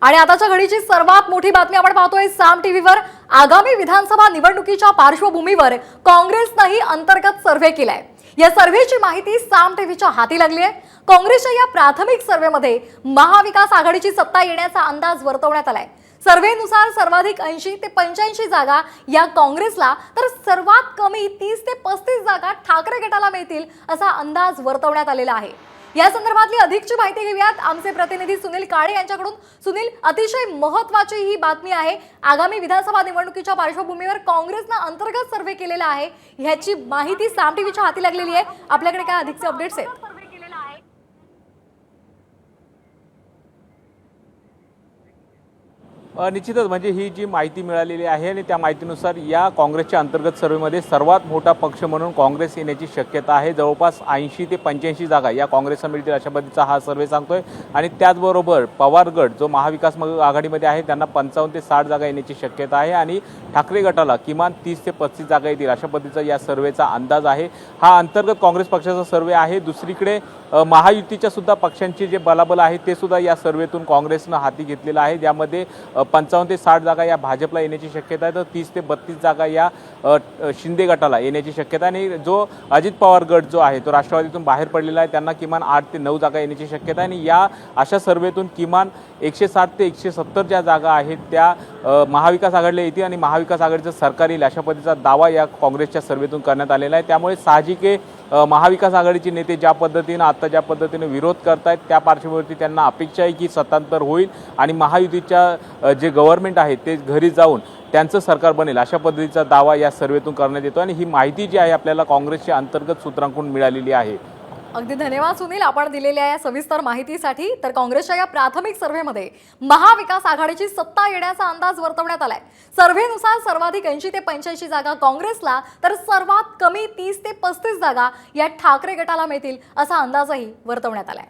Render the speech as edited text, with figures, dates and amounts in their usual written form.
आणि आताच्या घडीची सर्वात मोठी बातमी आपण पाहतोय साम टीव्हीवर। आगामी विधानसभा निवडणुकीच्या पार्श्वभूमीवर काँग्रेसनेही अंतर्गत सर्व्हे केलाय। या सर्व्हेची माहिती साम टीव्हीच्या हाती लागली आहे। काँग्रेसच्या या प्राथमिक सर्व्हेमध्ये महाविकास आघाडीची सत्ता येण्याचा अंदाज वर्तवण्यात आलाय। सर्व्हेनुसार सर्वाधिक 80 ते 85 जागा या काँग्रेसला, तर सर्वात कमी 30 ते 35 जागा ठाकरे गटाला मिळतील असा अंदाज वर्तवण्यात आलेला आहे। या संदर्भातली अधिकची माहिती घेऊयात आमचे प्रतिनिधी सुनील काळे यांच्याकडून। सुनील, अतिशय महत्त्वाची ही बातमी आहे। आगामी विधानसभा निवडणुकीच्या पार्श्वभूमीवर काँग्रेसने अंतर्गत सर्व्हे केलेला आहे। ह्याची माहिती साम टीव्हीच्या हाती लागलेली आहे। आपल्याकडे काय अधिकचे अपडेट्स आहेत? निश्चितच म्हणजे ही जी माहिती मिळालेली आहे आणि त्या माहितीनुसार या काँग्रेसच्या अंतर्गत सर्व्हेमध्ये सर्वात मोठा पक्ष म्हणून काँग्रेस येण्याची शक्यता आहे। जवळपास 80 ते 85 जागा या काँग्रेसला मिळतील अशा पद्धतीचा हा सर्व्हे सांगतोय। आणि त्याचबरोबर पवार गट जो महाविकास आघाडीमध्ये आहे त्यांना 55 ते 60 जागा येण्याची शक्यता आहे आणि ठाकरे गटाला किमान 30 ते 35 जागा येतील अशा पद्धतीचा या सर्व्हेचा अंदाज आहे। हा अंतर्गत काँग्रेस पक्षाचा सर्व्हे आहे। दुसरीकडे महायुतीच्या सुद्धा पक्षांची जे बलाबल आहे ते सुद्धा या सर्व्हेतून काँग्रेसनं हाती घेतलेला आहे, ज्यामध्ये 55 ते 60 जागा या भाजपला येण्याची शक्यता आहे, तर 30 ते 32 जागा या शिंदे गटाला येण्याची शक्यता आहे। आणि जो अजित पवार गट जो आहे तो राष्ट्रवादीतून बाहेर पडलेला आहे, त्यांना किमान 8 ते 9 जागा येण्याची शक्यता आहे। आणि या अशा सर्व्हेतून किमान 160 ते 170 ज्या जागा आहेत त्या महाविकास आघाडीला येतील आणि महाविकास आघाडीचं सरकार येईल अशा पद्धतीचा दावा या काँग्रेसच्या सर्व्हेतून करण्यात आलेला आहे। त्यामुळे साहजिक महाविकास आघाडीचे नेते ज्या पद्धतीने विरोध करतायत त्या पार्श्वभूमीवरती त्यांना अपेक्षा आहे की सत्तांतर होईल आणि महायुतीच्या जे गव्हर्नमेंट आहे ते घरी जाऊन त्यांचं सरकार बनेल अशा पद्धतीचा दावा या सर्व्हेतून करण्यात येतो। आणि ही माहिती जी आहे आपल्याला काँग्रेसच्या अंतर्गत सूत्रांकडून मिळालेली आहे। अगदी धन्यवाद सुनील, आपण दिलेल्या या सविस्तर माहितीसाठी। तर काँग्रेसच्या या प्राथमिक सर्व्हेमध्ये महाविकास आघाडीची सत्ता येण्याचा अंदाज वर्तवण्यात आलाय। सर्व्हेनुसार सर्वाधिक 80 ते 85 जागा काँग्रेसला, तर सर्वात कमी 30 ते 35 जागा या ठाकरे गटाला मिळतील असा अंदाजही वर्तवण्यात आलाय।